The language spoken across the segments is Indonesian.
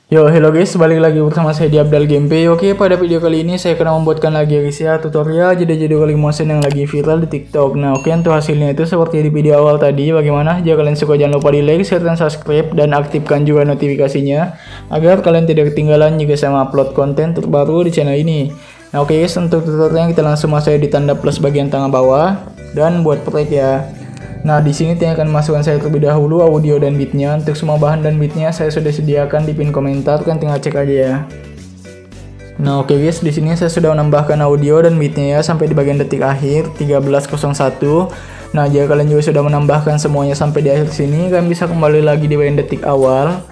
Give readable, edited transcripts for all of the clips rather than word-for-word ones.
Yo, hello guys, balik lagi bersama saya di Abdal Gameplay. Oke, pada video kali ini saya akan membuatkan lagi guys ya tutorial jeda-jeda kali motion yang lagi viral di TikTok. Nah, oke, untuk hasilnya itu seperti di video awal tadi. Bagaimana? Jika kalian suka jangan lupa di like, share, dan subscribe, dan aktifkan juga notifikasinya agar kalian tidak ketinggalan jika saya upload konten terbaru di channel ini. Nah, oke guys, untuk tutorialnya kita langsung masuk di tanda plus bagian tengah bawah dan buat project ya. Nah, di sini saya akan masukkan saya terlebih dahulu audio dan beatnya. Untuk semua bahan dan beatnya saya sudah sediakan di pin komentar, kan tinggal cek aja ya. Nah, oke guys, di sini saya sudah menambahkan audio dan beatnya ya sampai di bagian detik akhir 13.01. Nah, jika kalian juga sudah menambahkan semuanya sampai di akhir sini, kalian bisa kembali lagi di bagian detik awal.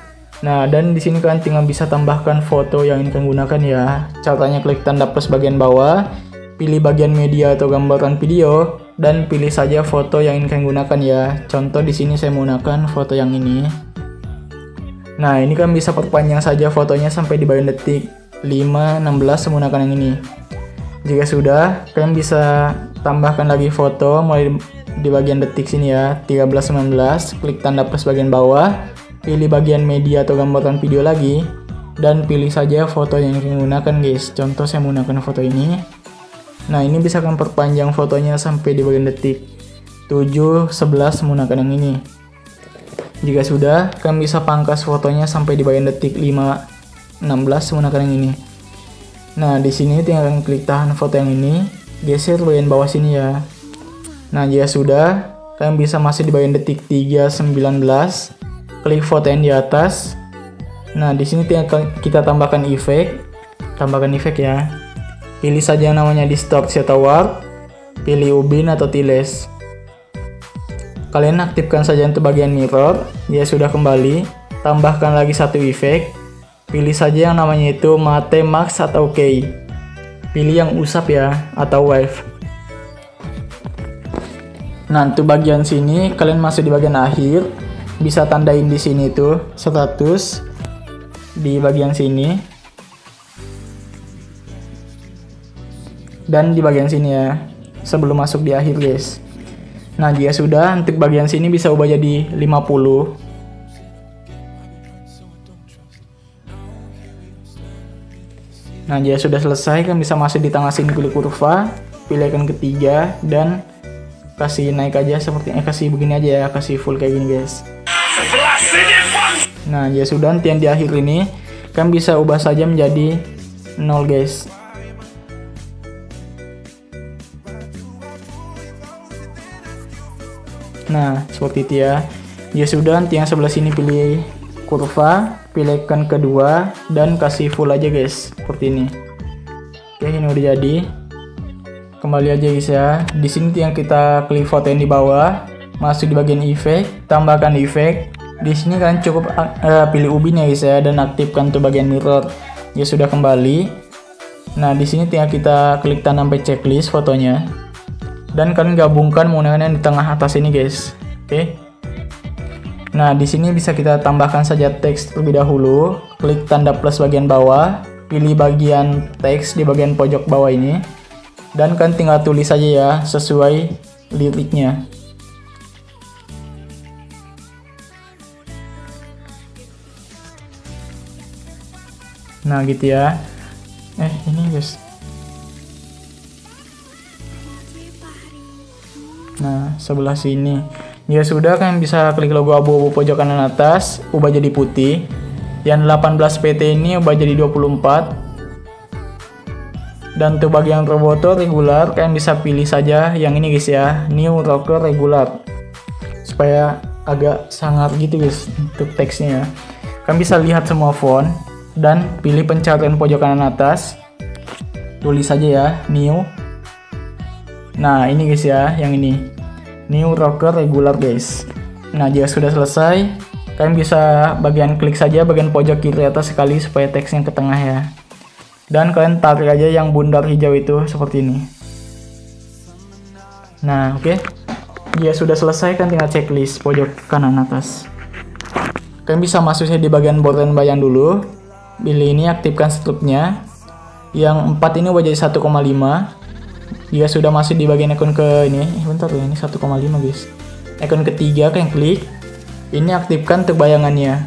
Nah, dan di sini kalian tinggal bisa tambahkan foto yang ingin kalian gunakan ya. Caranya klik tanda plus bagian bawah, pilih bagian media atau gambaran video, dan pilih saja foto yang ingin kalian gunakan ya. Contoh di sini saya menggunakan foto yang ini. Nah, ini kan bisa perpanjang saja fotonya sampai di bagian detik 5:16 menggunakan yang ini. Jika sudah, kalian bisa tambahkan lagi foto mulai di bagian detik sini ya, 13:19, klik tanda plus bagian bawah, pilih bagian media atau gambaran video lagi, dan pilih saja foto yang ingin gunakan guys. Contoh saya menggunakan foto ini. Nah, ini bisa kalian perpanjang fotonya sampai di bagian detik 7:11 menggunakan yang ini. Jika sudah, kalian bisa pangkas fotonya sampai di bagian detik 5:16 menggunakan yang ini. Nah, di sini tinggal kalian klik tahan foto yang ini, geser bagian bawah sini ya. Nah, jika sudah, kalian bisa masuk di bagian detik 3:19, klik foto yang di atas. Nah, di sini tinggal kita tambahkan efek ya. Pilih saja yang namanya Distortion atau Warp, pilih Ubin atau Tiles. Kalian aktifkan saja untuk bagian mirror. Dia sudah kembali, tambahkan lagi satu efek. Pilih saja yang namanya itu Mate Max atau K. Pilih yang usap ya, atau Wave. Nah, untuk bagian sini kalian masuk di bagian akhir, bisa tandain di sini tuh 100 di bagian sini. Dan di bagian sini ya, sebelum masuk di akhir guys. Nah, jika sudah, untuk bagian sini bisa ubah jadi 50. Nah, jika sudah selesai, kan bisa masuk di tengah sini, pilih kurva, pilih icon ketiga, dan kasih naik aja seperti kasih begini aja ya, kasih full kayak gini guys. Nah, jika sudah, nanti yang di akhir ini kan bisa ubah saja menjadi 0 guys. Nah, seperti itu ya. Ya sudah, nanti yang sebelah sini pilih kurva, pilih icon kedua, dan kasih full aja guys, seperti ini. Oke, ini udah jadi. Kembali aja guys ya. Di sini yang kita klik foto yang di bawah, masuk di bagian efek, tambahkan efek. Di sini kalian cukup pilih ubin ya guys ya, dan aktifkan tuh bagian mirror. Ya sudah kembali. Nah, di sini tinggal kita klik tanda sampai checklist fotonya. Dan kalian gabungkan menggunakan yang di tengah atas ini guys. Oke. Nah, di sini bisa kita tambahkan saja teks terlebih dahulu. Klik tanda plus bagian bawah, pilih bagian teks di bagian pojok bawah ini. Dan kalian tinggal tulis saja ya sesuai liriknya. Nah, gitu ya. Ini guys. Nah, sebelah sini. Ya sudah, kalian bisa klik logo abu-abu pojok kanan atas, ubah jadi putih. Yang 18 PT ini ubah jadi 24. Dan untuk bagian roboto regular, kalian bisa pilih saja yang ini guys ya, New Rocker Regular. Supaya agak sangar gitu guys untuk teksnya ya. Kalian bisa lihat semua font dan pilih pencarian pojok kanan atas. Tulis saja ya, New. Nah, ini guys ya, yang ini New Rocker Regular guys. Nah, jika sudah selesai, kalian bisa bagian klik saja bagian pojok kiri atas sekali supaya teksnya ke tengah ya. Dan kalian tarik aja yang bundar hijau itu seperti ini. Nah, oke. Jika sudah selesai, kan tinggal checklist pojok kanan atas. Kalian bisa masuknya di bagian border bayang dulu. Pilih ini, aktifkan stripnya. Yang 4 ini ubah jadi 1,5. Jika sudah masuk di bagian ikon ke ini, bentar ya, ini 1,5 guys. Ikon ketiga kalian klik. Ini aktifkan untuk bayangannya.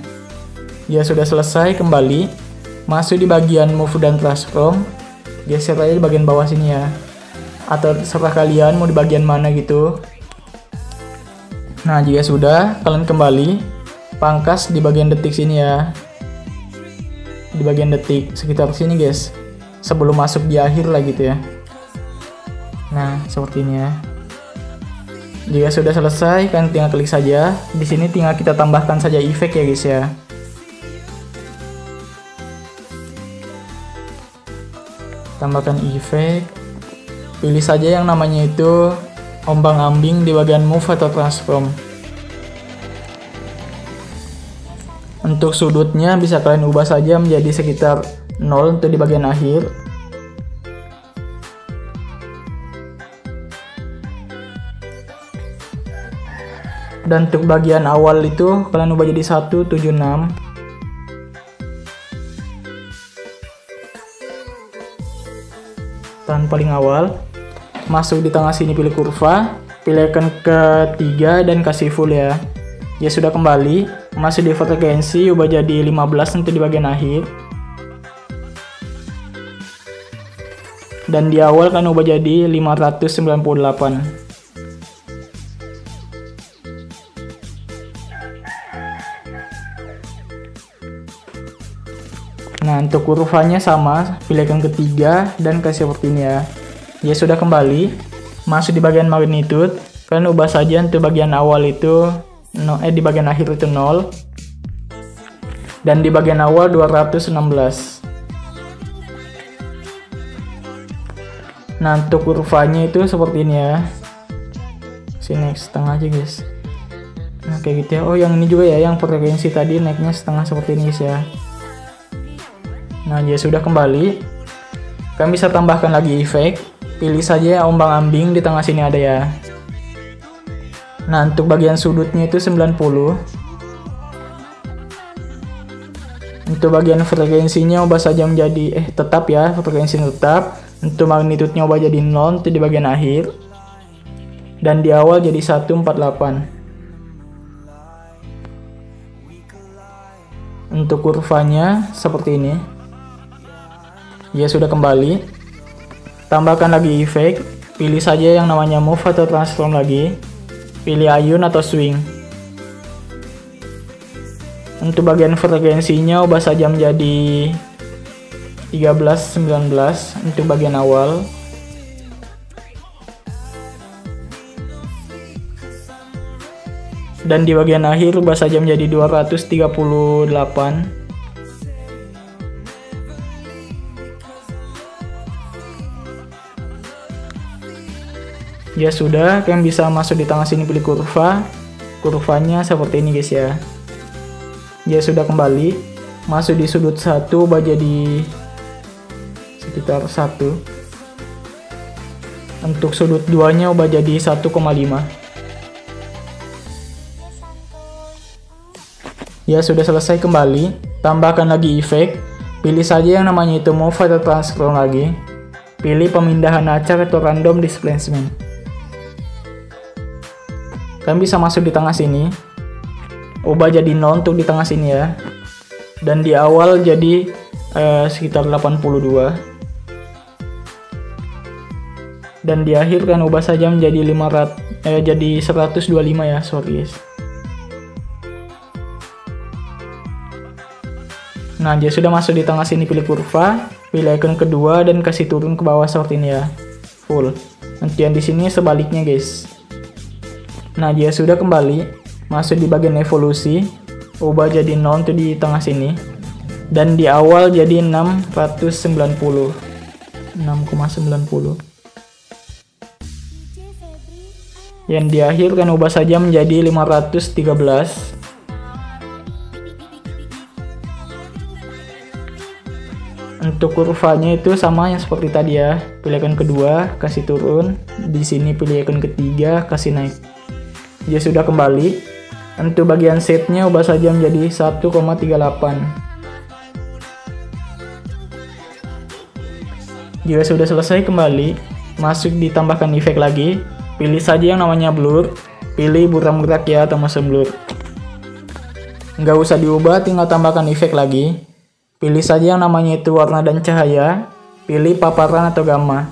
Ya sudah selesai, kembali. Masuk di bagian move dan transform. Geser aja di bagian bawah sini ya. Atau terserah kalian mau di bagian mana gitu. Nah, jika sudah, kalian kembali. Pangkas di bagian detik sini ya. Di bagian detik, sekitar sini guys. Sebelum masuk di akhir lah gitu ya. Nah, seperti ini ya. Jika sudah selesai, kalian tinggal klik saja. Di sini tinggal kita tambahkan saja efek ya guys ya. Tambahkan efek. Pilih saja yang namanya itu ombang-ambing di bagian move atau transform. Untuk sudutnya bisa kalian ubah saja menjadi sekitar 0 untuk di bagian akhir. Dan untuk bagian awal itu kalian ubah jadi 176. Tahan paling awal. Masuk di tengah sini, pilih kurva, pilih icon ketiga dan kasih full ya. Ya sudah, kembali. Masuk di frekuensi, ubah jadi 15 untuk di bagian akhir. Dan di awal kan ubah jadi 598. Nah, untuk kurvanya sama, pilih yang ketiga dan kasih seperti ini ya. Ya sudah, kembali. Masuk di bagian magnitude, kalian ubah saja untuk bagian awal itu di bagian akhir itu 0. Dan di bagian awal 216. Nah, untuk kurvanya itu seperti ini ya. Sini setengah aja guys. Nah, kayak gitu ya. Oh, yang ini juga ya, yang frekuensi tadi naiknya setengah seperti ini guys ya. Nah, ya sudah, kembali. Kalian bisa tambahkan lagi efek. Pilih saja ombang-ambing di tengah sini ada ya. Nah, untuk bagian sudutnya itu 90. Untuk bagian frekuensinya ubah saja menjadi tetap ya, frekuensinya tetap. Untuk magnitudenya ubah jadi 0 itu di bagian akhir. Dan di awal jadi 148. Untuk kurvanya seperti ini. Ya sudah, kembali. Tambahkan lagi efek. Pilih saja yang namanya move atau transform lagi. Pilih ayun atau swing. Untuk bagian frekuensinya ubah saja menjadi 13-19 untuk bagian awal. Dan di bagian akhir ubah saja menjadi 238. Ya sudah, kalian bisa masuk di tengah sini, pilih kurva. Kurvanya seperti ini guys ya. Ya sudah, kembali. Masuk di sudut 1, ubah jadi sekitar 1. Untuk sudut 2 nya ubah jadi 1,5. Ya sudah selesai, kembali. Tambahkan lagi efek. Pilih saja yang namanya itu move atau transform lagi. Pilih pemindahan acak atau random displacement. Kalian bisa masuk di tengah sini. Ubah jadi 0 untuk di tengah sini ya. Dan di awal jadi sekitar 82. Dan di akhir kan ubah saja menjadi 125 ya, sorry guys. Nah, dia sudah masuk di tengah sini, pilih kurva, pilih icon kedua dan kasih turun ke bawah seperti ini ya. Full. Nanti yang di sini sebaliknya guys. Nah, dia sudah, kembali. Masuk di bagian evolusi, ubah jadi 0 tuh di tengah sini. Dan di awal jadi 690. 6,90. Yang di akhir kan ubah saja menjadi 513. Untuk kurvanya itu sama yang seperti tadi ya. Pilih icon kedua, kasih turun. Di sini pilih icon ketiga, kasih naik. Ya sudah, kembali. Untuk bagian setnya ubah saja menjadi 1,38. Jika sudah selesai, kembali. Masuk ditambahkan efek lagi. Pilih saja yang namanya blur. Pilih buram gerak ya atau motion blur. Nggak usah diubah, tinggal tambahkan efek lagi. Pilih saja yang namanya itu warna dan cahaya. Pilih paparan atau gamma.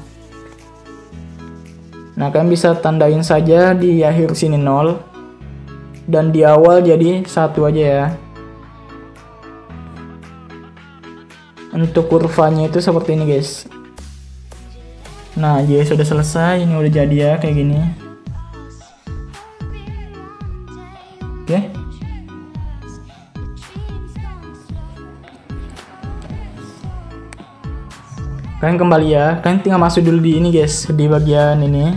Nah, kalian bisa tandain saja di akhir sini 0. Dan di awal jadi 1 aja ya. Untuk kurvanya itu seperti ini guys. Nah, jadi sudah selesai. Ini udah jadi ya kayak gini. Oke. Kalian kembali ya. Kalian tinggal masuk dulu di ini guys, di bagian ini.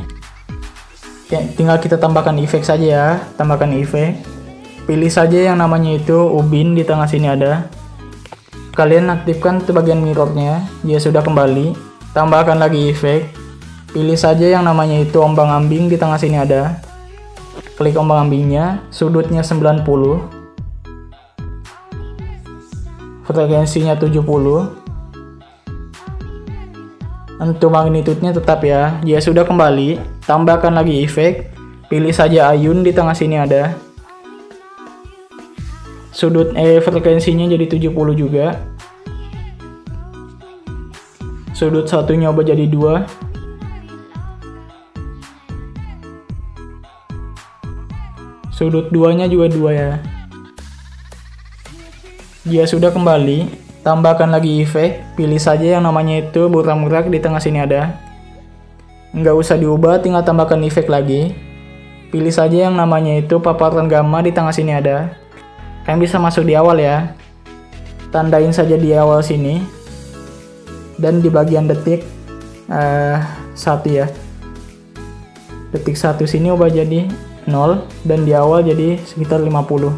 Tinggal kita tambahkan efek saja ya. Tambahkan efek. Pilih saja yang namanya itu ubin, di tengah sini ada. Kalian aktifkan ke bagian mirrornya. Dia sudah kembali. Tambahkan lagi efek. Pilih saja yang namanya itu ombang-ambing, di tengah sini ada. Klik ombang-ambingnya, sudutnya 90. Frekuensinya 70. Untuk magnitudenya tetap ya. Dia sudah kembali. Tambahkan lagi efek. Pilih saja ayun, di tengah sini ada. Frekuensinya jadi 70 juga. Sudut satunya ubah jadi 2. Sudut 2-nya juga 2 ya. Dia sudah kembali. Tambahkan lagi efek. Pilih saja yang namanya itu burak-burak, di tengah sini ada. Nggak usah diubah, tinggal tambahkan efek lagi. Pilih saja yang namanya itu paparan gamma, di tengah sini ada. Kalian bisa masuk di awal ya. Tandain saja di awal sini. Dan di bagian detik 1 ya. Detik 1 sini ubah jadi 0. Dan di awal jadi sekitar 50.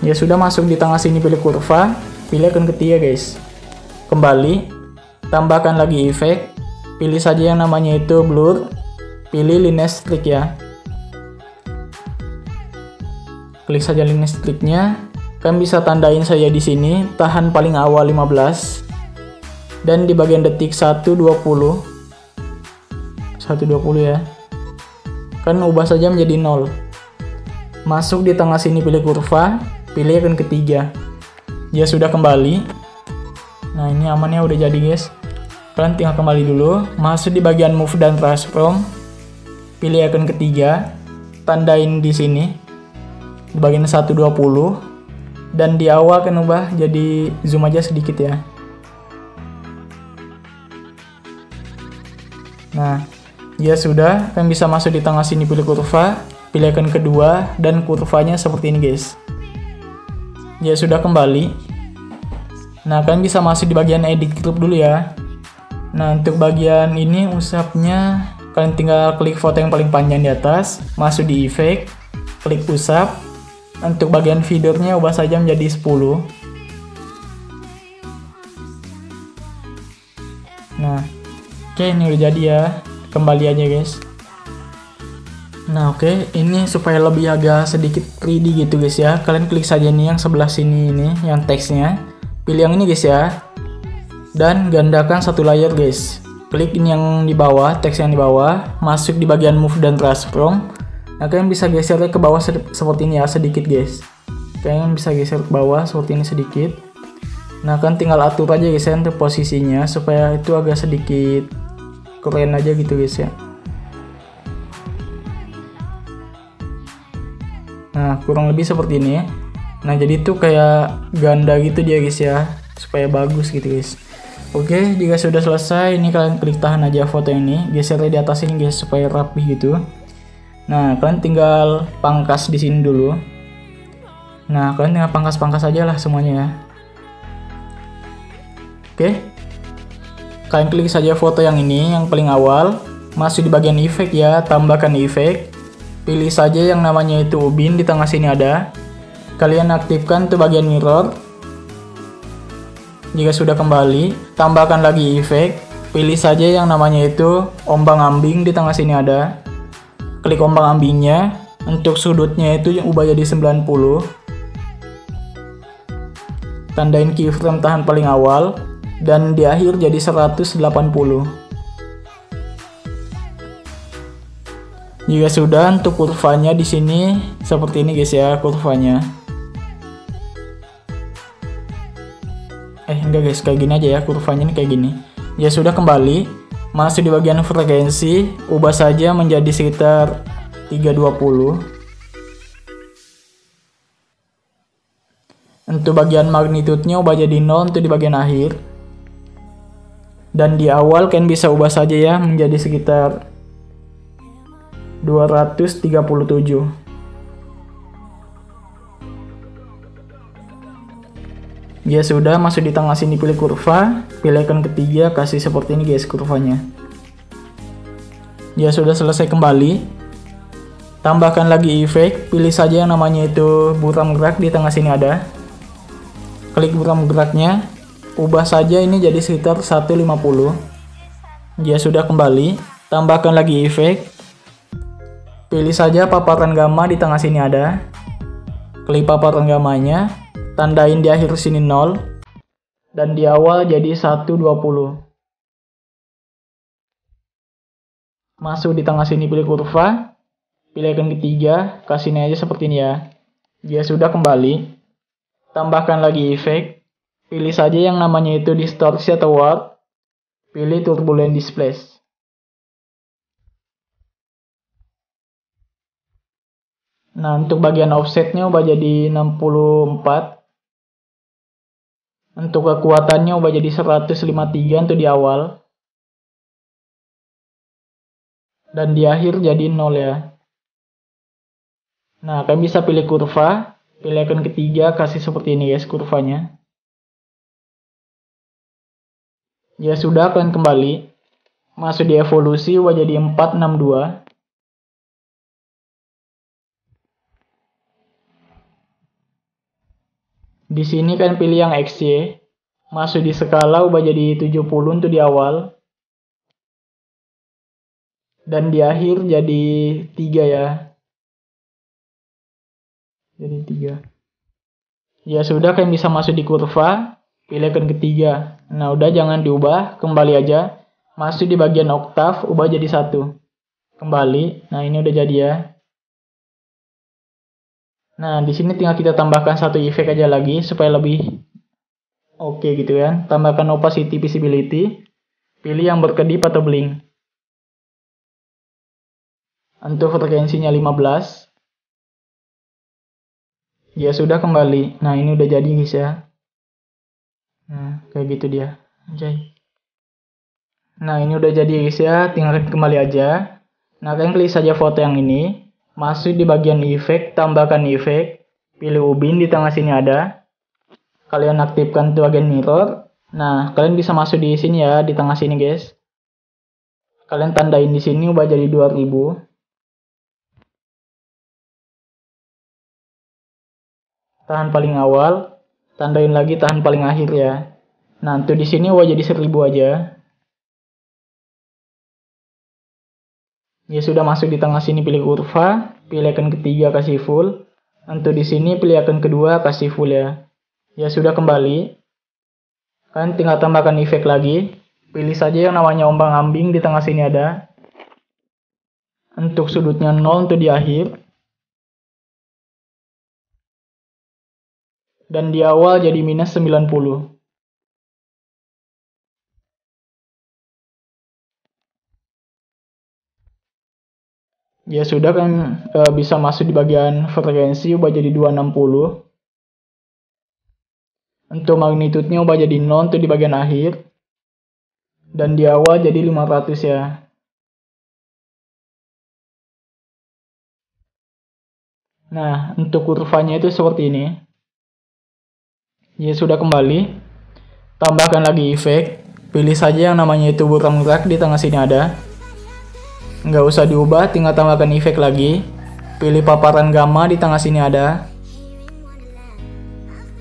Ya sudah, masuk di tengah sini, pilih kurva. Pilih akun ketiga guys. Kembali. Tambahkan lagi efek. Pilih saja yang namanya itu blur. Pilih line streak ya. Klik saja line streaknya. Kalian bisa tandain saja di sini. Tahan paling awal 15. Dan di bagian detik 120. 120 ya. Kan ubah saja menjadi 0. Masuk di tengah sini, pilih kurva. Pilih akun ketiga. Dia sudah kembali. Nah, ini amannya udah jadi guys. Kalian tinggal kembali dulu. Masuk di bagian move dan transform. Pilih akun ketiga. Tandain di sini. Di bagian 120. Dan di awal kan ubah jadi zoom aja sedikit ya. Nah, ya sudah. Kalian bisa masuk di tengah sini, pilih kurva. Pilih akun kedua. Dan kurvanya seperti ini guys. Ya sudah kembali. Nah, kalian bisa masuk di bagian edit clip dulu ya. Nah, untuk bagian ini usapnya kalian tinggal klik foto yang paling panjang di atas, masuk di efek, klik usap. Untuk bagian feedernya ubah saja menjadi 10. Nah, oke, ini udah jadi ya. Kembali aja guys. Nah, oke, ini supaya lebih agak sedikit 3D gitu guys ya. Kalian klik saja nih yang sebelah sini ini, yang teksnya. Pilih yang ini guys ya. Dan gandakan satu layer guys. Klik ini yang di bawah, teks yang di bawah. Masuk di bagian move dan transform. Nah, kalian bisa gesernya ke bawah seperti ini ya, sedikit guys. Kalian bisa geser ke bawah seperti ini sedikit. Nah, kalian tinggal atur aja guys ya untuk posisinya. Supaya itu agak sedikit keren aja gitu guys ya. Nah, kurang lebih seperti ini. Nah, jadi tuh kayak ganda gitu dia guys ya, supaya bagus gitu guys. Oke, jika sudah selesai, ini kalian klik tahan aja foto ini, gesernya di atas ini guys supaya rapi gitu. Nah, kalian tinggal pangkas di sini dulu. Nah, kalian tinggal pangkas-pangkas aja lah semuanya ya. Oke. Kalian klik saja foto yang ini, yang paling awal, masuk di bagian efek ya, tambahkan efek. Pilih saja yang namanya itu ubin, di tengah sini ada. Kalian aktifkan tuh bagian mirror. Jika sudah kembali, tambahkan lagi efek. Pilih saja yang namanya itu ombang-ambing, di tengah sini ada. Klik ombang-ambingnya. Untuk sudutnya itu ubah jadi 90. Tandain keyframe tahan paling awal. Dan di akhir jadi 180. Jika sudah, untuk kurvanya di sini seperti ini guys ya, kurvanya. Enggak guys, kayak gini aja ya, kurvanya ini kayak gini. Ya sudah, kembali masuk di bagian frekuensi, ubah saja menjadi sekitar 320. Untuk bagian magnitudenya ubah jadi 0 untuk di bagian akhir. Dan di awal kalian bisa ubah saja ya menjadi sekitar 237. Ya sudah, masuk di tengah sini, pilih kurva, pilih icon ketiga, kasih seperti ini guys kurvanya. Ya sudah selesai, kembali. Tambahkan lagi efek, pilih saja yang namanya itu buram gerak, di tengah sini ada. Klik buram geraknya, ubah saja ini jadi sekitar 150. Ya sudah, kembali. Tambahkan lagi efek. Pilih saja paparan gamma, di tengah sini ada. Klik paparan gammanya, tandain di akhir sini 0 dan di awal jadi 120. Masuk di tengah sini, pilih kurva, pilih icon ketiga, kasih ini aja seperti ini ya. Ya sudah, kembali. Tambahkan lagi efek. Pilih saja yang namanya itu distorsi atau warp. Pilih turbulent displace. Nah, untuk bagian offsetnya ubah jadi 64. Untuk kekuatannya ubah jadi 153 untuk di awal. Dan di akhir jadi 0 ya. Nah, kalian bisa pilih kurva, pilih icon ketiga, kasih seperti ini guys kurvanya. Ya sudah, kalian kembali. Masuk di evolusi, ubah jadi 462. Di sini kalian pilih yang XY. Masuk di skala, ubah jadi 70 untuk di awal. Dan di akhir jadi 3 ya. Jadi 3. Ya sudah, kalian bisa masuk di kurva, pilih icon ketiga. Nah udah, jangan diubah, kembali aja. Masuk di bagian oktav, ubah jadi 1. Kembali. Nah ini udah jadi ya. Nah, di sini tinggal kita tambahkan satu efek aja lagi supaya lebih oke gitu kan. Tambahkan opacity visibility. Pilih yang berkedip atau blink. Untuk frekuensinya 15. Ya sudah, kembali. Nah, ini udah jadi guys ya. Nah, kayak gitu dia. Anjay. Nah, ini udah jadi guys ya. Tinggal kembali aja. Nah, kalian klik saja foto yang ini. Masuk di bagian efek, tambahkan efek, pilih ubin, di tengah sini ada. Kalian aktifkan tuh bagian mirror. Nah, kalian bisa masuk di sini ya, di tengah sini guys. Kalian tandain di sini, ubah jadi 2000. Tahan paling awal, tandain lagi tahan paling akhir ya. Nah, tuh di sini ubah jadi 1000 aja. Ya sudah, masuk di tengah sini, pilih kurva, pilih icon ketiga, kasih full. Untuk di sini pilih icon kedua, kasih full ya. Ya sudah, kembali. Kalian tinggal tambahkan efek lagi. Pilih saja yang namanya ombang-ambing, di tengah sini ada. Untuk sudutnya 0 untuk di akhir. Dan di awal jadi minus 90. Ya sudah, kan bisa masuk di bagian frekuensi, ubah jadi 260. Untuk magnitudenya ubah jadi 0 untuk di bagian akhir. Dan di awal jadi 500 ya. Nah, untuk kurvanya itu seperti ini. Ya sudah, kembali. Tambahkan lagi efek. Pilih saja yang namanya itu buram gerak, di tengah sini ada. Nggak usah diubah, tinggal tambahkan efek lagi. Pilih paparan gamma, di tengah sini ada.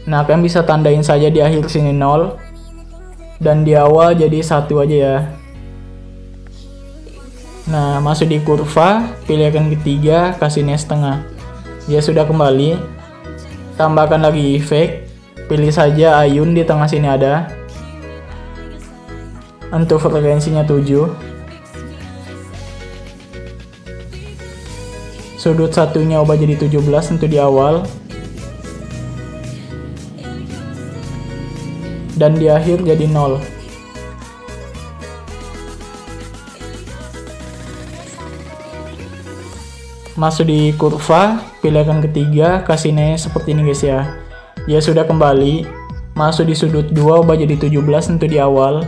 Nah, kalian bisa tandain saja di akhir sini 0. Dan di awal jadi 1 aja ya. Nah, masuk di kurva, pilih icon ketiga, kasih ini setengah. Ya sudah, kembali. Tambahkan lagi efek. Pilih saja ayun, di tengah sini ada. Untuk frekuensinya 7. Sudut satunya ubah jadi 17 untuk di awal. Dan di akhir jadi 0. Masuk di kurva, pilih icon ketiga, kasih nilai seperti ini guys ya. Ya sudah kembali, masuk di sudut 2 ubah jadi 17 untuk di awal.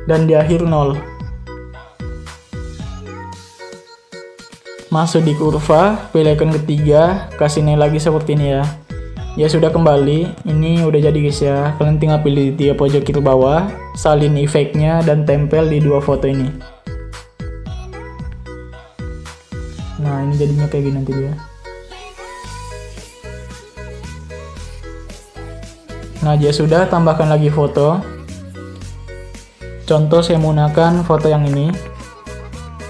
Dan di akhir 0. Masuk di kurva, pilih icon ketiga, kasih nilai lagi seperti ini ya. Ya sudah kembali, ini udah jadi guys ya. Kalian tinggal pilih di pojok kiri bawah, salin efeknya dan tempel di dua foto ini. Nah ini jadinya kayak gini nanti dia. Nah ya sudah, tambahkan lagi foto. Contoh saya menggunakan foto yang ini.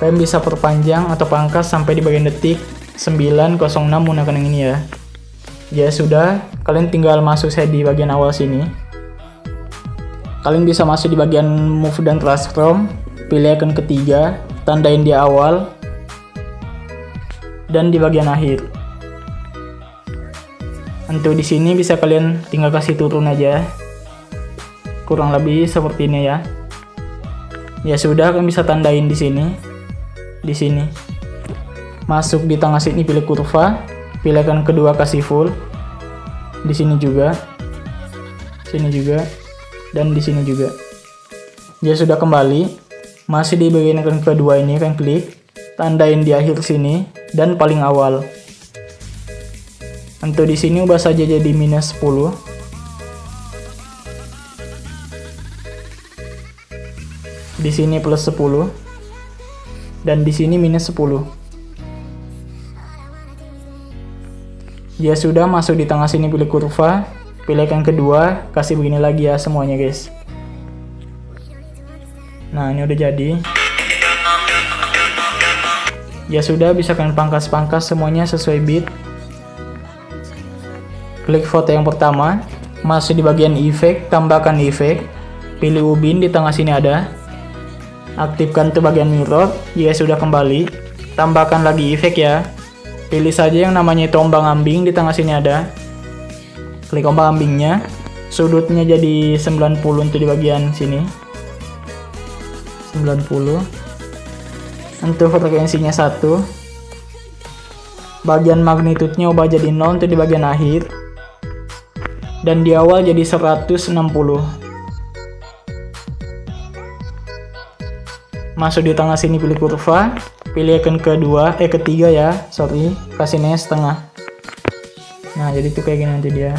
Kalian bisa perpanjang atau pangkas sampai di bagian detik 906 menggunakan yang ini ya. Ya sudah, kalian tinggal masuk saya di bagian awal sini. Kalian bisa masuk di bagian move dan transform, pilih icon ketiga, tandain di awal dan di bagian akhir. Untuk di sini bisa kalian tinggal kasih turun aja. Kurang lebih seperti ini ya. Ya sudah, kalian bisa tandain di sini. Di sini. Masuk di tengah sini pilih kurva. Pilih icon kedua kasih full. Di sini juga. Sini juga. Dan di sini juga. Ya sudah kembali. Masih di bagian icon kedua ini kalian klik. Tandain di akhir sini dan paling awal. Untuk di sini ubah saja jadi minus 10. Di sini plus 10. Dan di sini minus 10. Ya sudah, masuk di tengah sini pilih kurva, pilih icon kedua, kasih begini lagi ya semuanya guys. Nah ini udah jadi. Ya sudah, bisa kalian pangkas-pangkas semuanya sesuai bit. Klik foto yang pertama, masuk di bagian efek, tambahkan efek, pilih ubin di tengah sini ada. Aktifkan tuh bagian mirror. Ya sudah kembali, tambahkan lagi efek ya. Pilih saja yang namanya itu ombang-ambing, di tengah sini ada. Klik ombang-ambingnya, sudutnya jadi 90 untuk di bagian sini. 90. Untuk frekuensinya 1. Bagian magnitudenya ubah jadi 0 untuk di bagian akhir. Dan di awal jadi 160. Masuk di tengah sini pilih kurva. Pilih icon ketiga ya, sorry, kasih nilai setengah. Nah jadi itu kayak gini nanti dia.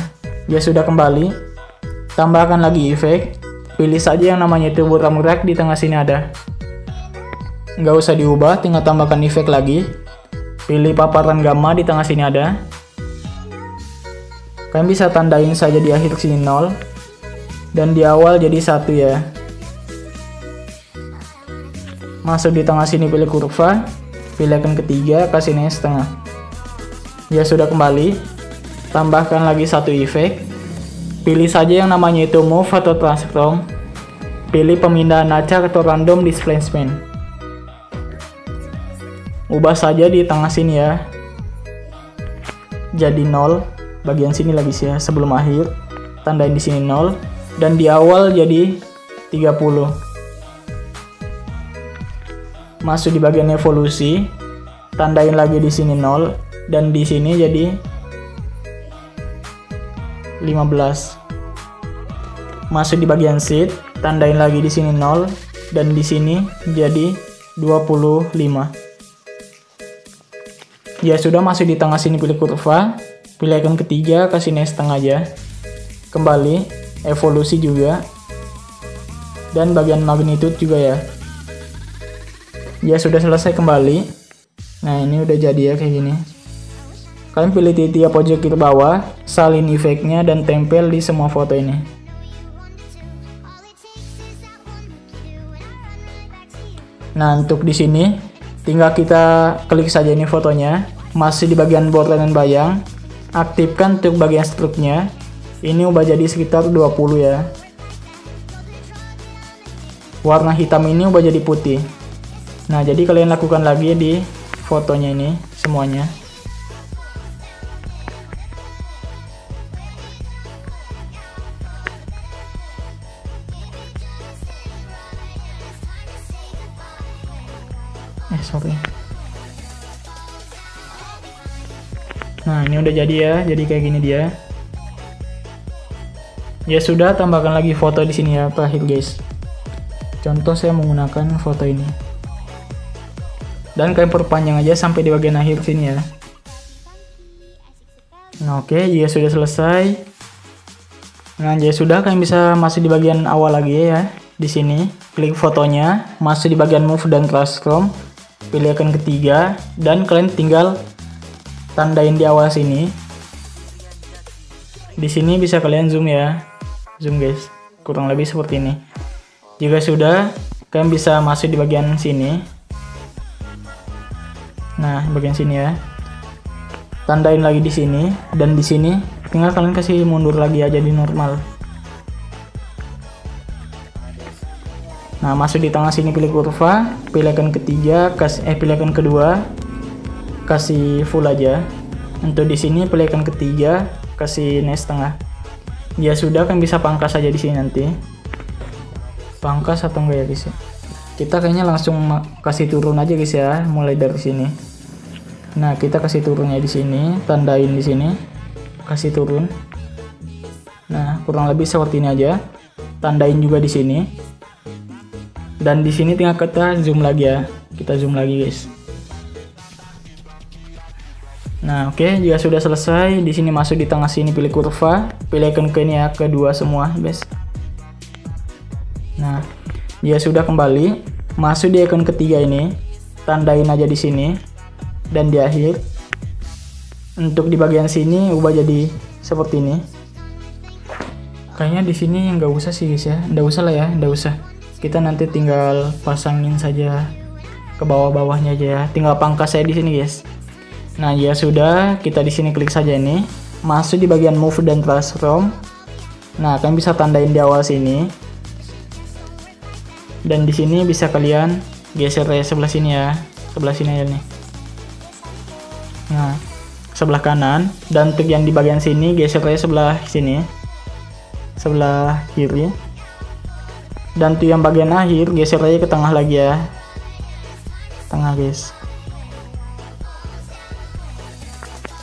Ya sudah kembali, tambahkan lagi efek, pilih saja yang namanya itu buram gerak, di tengah sini ada. Nggak usah diubah, tinggal tambahkan efek lagi. Pilih paparan gamma, di tengah sini ada. Kalian bisa tandain saja di akhir sini 0 dan di awal jadi 1 ya. Masuk di tengah sini pilih kurva, pilih icon ketiga, kasih nilai setengah. Ya sudah kembali, tambahkan lagi satu efek, pilih saja yang namanya itu move atau transform, pilih pemindahan acak atau random displacement. Ubah saja di tengah sini ya, jadi 0, bagian sini lagi sih ya, sebelum akhir, tandain di sini 0, dan di awal jadi 30. Masuk di bagian evolusi, tandain lagi di sini 0 dan di sini jadi 15. Masuk di bagian seed, tandain lagi di sini 0 dan di sini jadi 25. Ya sudah, masuk di tengah sini pilih kurva, pilih icon ketiga, kasih nilai setengah aja. Kembali, evolusi juga. Dan bagian magnitude juga ya. Ya sudah selesai kembali. Nah ini udah jadi ya kayak gini. Kalian pilih titik pojok kiri bawah, salin efeknya dan tempel di semua foto ini. Nah untuk di sini tinggal kita klik saja ini fotonya. Masih di bagian border dan bayang, aktifkan untuk bagian struknya. Ini ubah jadi sekitar 20 ya. Warna hitam ini ubah jadi putih. Nah, jadi kalian lakukan lagi di fotonya ini semuanya. Sorry. Nah, ini udah jadi ya. Jadi kayak gini dia. Ya sudah, tambahkan lagi foto di sini ya terakhir guys. Contoh saya menggunakan foto ini. Dan kalian perpanjang aja sampai di bagian akhir sini ya. Nah, oke, jika sudah selesai. Nah, ya sudah, kalian bisa masuk di bagian awal lagi ya. Di sini, klik fotonya, masuk di bagian move dan transform. Pilih icon ketiga dan kalian tinggal tandain di awal sini. Di sini bisa kalian zoom ya. Zoom guys. Kurang lebih seperti ini. Jika sudah, kalian bisa masuk di bagian sini. Nah, bagian sini ya. Tandain lagi di sini dan di sini tinggal kalian kasih mundur lagi aja di normal. Nah, masuk di tengah sini, pilih kurva, pilih icon ketiga, pilih icon kedua, kasih full aja. Untuk di sini pilih icon ketiga, kasih next tengah. Ya sudah, kan bisa pangkas aja di sini nanti. Pangkas atau enggak ya guys ya? Kita kayaknya langsung kasih turun aja guys ya, mulai dari sini. Nah, kita kasih turunnya di sini, tandain di sini, kasih turun. Nah, kurang lebih seperti ini aja. Tandain juga di sini. Dan di sini tinggal kita zoom lagi ya. Kita zoom lagi guys. Nah, oke, jika sudah selesai, di sini masuk di tengah sini, pilih kurva, pilih icon ke ini ya, kedua semua guys. Nah, jika sudah kembali, masuk di icon ketiga ini, tandain aja di sini dan di akhir. Untuk di bagian sini ubah jadi seperti ini. Kayaknya di sini nggak usah sih guys ya, nggak usah lah ya, nggak usah. Kita nanti tinggal pasangin saja ke bawah-bawahnya aja ya. Tinggal pangkas saya di sini guys. Nah, ya sudah, kita di sini klik saja ini, masuk di bagian move dan transform. Nah, kalian bisa tandain di awal sini. Dan di sini bisa kalian geser ya sebelah sini ya. Sebelah sini aja nih. Nah, sebelah kanan, dan untuk yang di bagian sini geser ya sebelah sini. Sebelah kiri. Dan tuh yang bagian akhir geser aja ke tengah lagi ya. Tengah guys.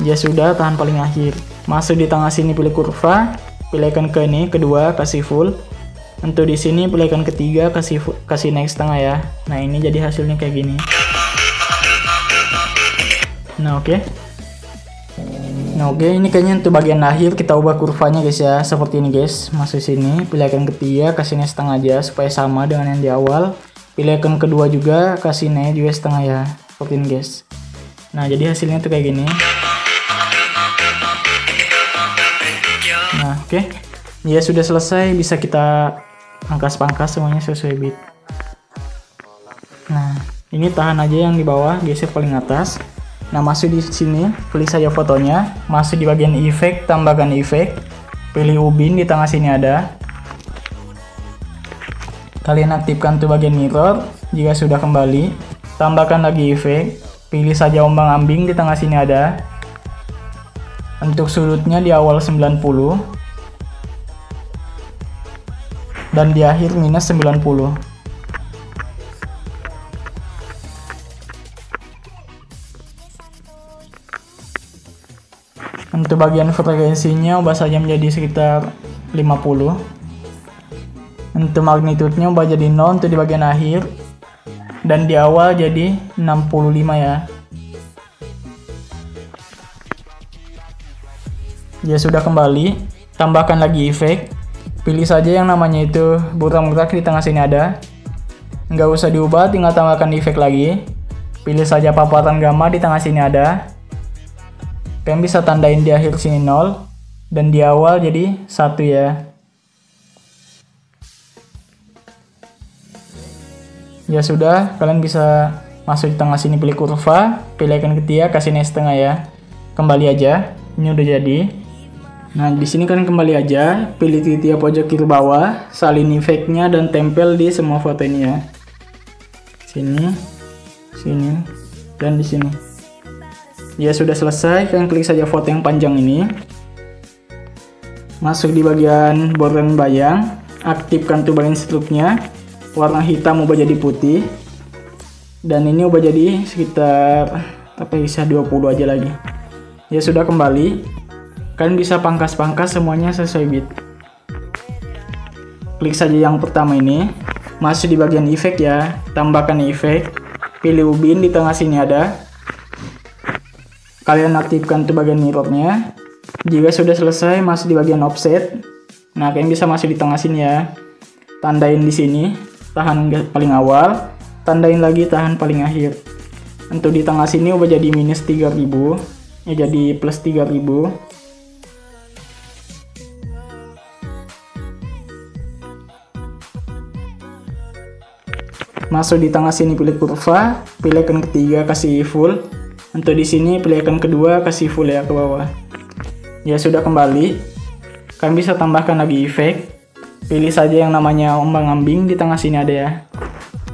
Ya sudah, tahan paling akhir. Masuk di tengah sini, pilih kurva, pilih icon ke ini kedua, kasih full. Untuk di sini pilih icon ketiga, kasih next tengah ya. Nah, ini jadi hasilnya kayak gini. Nah, oke. Nah, oke, ini kayaknya untuk bagian akhir kita ubah kurvanya guys ya, seperti ini guys. Masuk sini, pilih icon ketiga, kasih next setengah aja supaya sama dengan yang di awal. Pilih icon kedua juga, kasih next juga setengah ya, seperti ini guys. Nah, jadi hasilnya tuh kayak gini. Nah, oke. Ya sudah selesai, bisa kita pangkas-pangkas semuanya sesuai bit. Nah, ini tahan aja yang di bawah, geser paling atas. Nah, masuk di sini, pilih saja fotonya, masuk di bagian efek, tambahkan efek, pilih ubin di tengah sini ada. Kalian aktifkan tuh bagian mirror. Jika sudah kembali, tambahkan lagi efek, pilih saja ombang-ambing di tengah sini ada. Untuk sudutnya di awal 90 dan di akhir minus 90. Untuk bagian frekuensinya ubah saja menjadi sekitar 50. Untuk magnitudenya ubah jadi 0 untuk di bagian akhir. Dan di awal jadi 65 ya. Ya sudah kembali, tambahkan lagi efek. Pilih saja yang namanya itu burak-burak di tengah sini ada. Nggak usah diubah, tinggal tambahkan efek lagi. Pilih saja paparan gamma di tengah sini ada. Kalian bisa tandain di akhir sini 0 dan di awal jadi 1 ya. Ya sudah, kalian bisa masuk di tengah sini, pilih kurva, pilih icon ketiga, kasih next tengah ya. Kembali aja, ini udah jadi. Nah, di sini kalian kembali aja, pilih titik pojok kiri bawah, salin efeknya dan tempel di semua foto ini ya. Sini. sini dan di sini. Ya sudah selesai, kalian klik saja foto yang panjang ini. Masuk di bagian border bayang, aktifkan tuh bagian struknya. Warna hitam ubah jadi putih. Dan ini ubah jadi sekitar bisa 20 aja lagi. Ya sudah kembali. Kalian bisa pangkas-pangkas semuanya sesuai bit. Klik saja yang pertama ini. Masuk di bagian efek ya. Tambahkan efek. Pilih ubin di tengah sini ada. Kalian aktifkan tuh bagian mirrornya. Jika sudah selesai, masuk di bagian offset. Nah, kalian bisa masuk di tengah sini ya. Tandain di sini, tahan paling awal. Tandain lagi, tahan paling akhir. Untuk di tengah sini ubah jadi minus 3000. Ya jadi plus 3000. Masuk di tengah sini, pilih kurva, pilih icon ketiga, kasih full. Untuk di sini pilih icon kedua, kasih full ya ke bawah. Ya sudah kembali. Kalian bisa tambahkan lagi efek. Pilih saja yang namanya ombang-ambing, di tengah sini ada ya.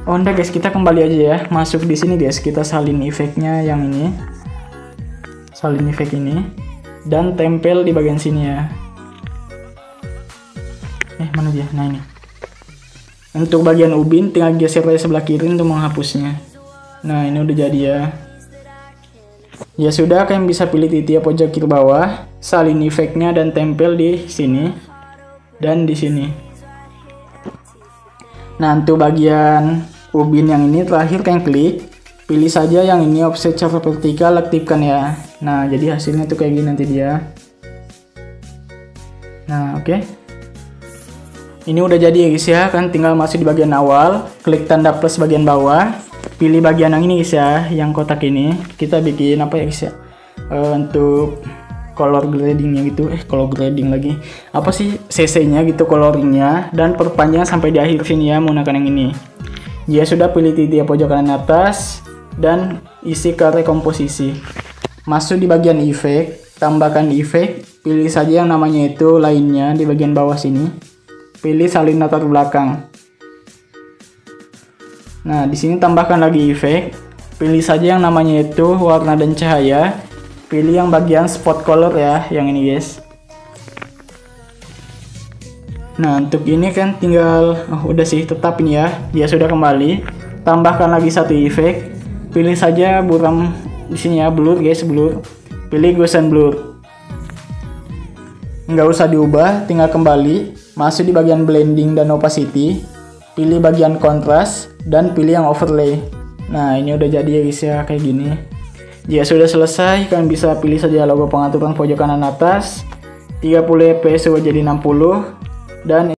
Oh enggak guys, kita kembali aja ya. Masuk di sini guys, kita salin efeknya yang ini. Salin efek ini dan tempel di bagian sini ya. Mana dia? Nah ini. Untuk bagian ubin tinggal geser aja sebelah kiri untuk menghapusnya. Nah, ini udah jadi ya. Ya sudah, kalian bisa pilih titik pojok kiri bawah, salin efeknya dan tempel di sini dan di sini. Nah, untuk bagian ubin yang ini terakhir kalian klik, pilih saja yang ini offset secara vertikal, aktifkan ya. Nah, jadi hasilnya tuh kayak gini nanti dia. Nah, oke. Ini udah jadi ya guys ya, kan tinggal masuk di bagian awal, klik tanda plus bagian bawah, pilih bagian yang ini guys ya, yang kotak ini. Kita bikin apa ya guys ya, untuk color gradingnya gitu, color grading lagi, apa sih CC nya gitu, coloringnya, dan perpanjang sampai di akhir sini ya menggunakan yang ini. Ya sudah, pilih titik pojok kanan atas dan isi karya komposisi. Masuk di bagian efek, tambahkan efek, pilih saja yang namanya itu lainnya di bagian bawah sini. Pilih salin latar belakang. Nah, di sini tambahkan lagi efek. Pilih saja yang namanya itu warna dan cahaya. Pilih yang bagian spot color ya, yang ini guys. Nah, untuk ini kan tinggal udah sih, tetap ini ya. Ya sudah kembali. Tambahkan lagi satu efek. Pilih saja buram di sini ya, blur guys, blur. Pilih Gaussian blur. Nggak usah diubah, tinggal kembali. Masuk di bagian blending dan opacity, pilih bagian kontras dan pilih yang overlay. Nah, ini udah jadi ya guys ya, kayak gini. Jika sudah selesai, kalian bisa pilih saja logo pengaturan pojok kanan atas, 30 fps jadi 60, dan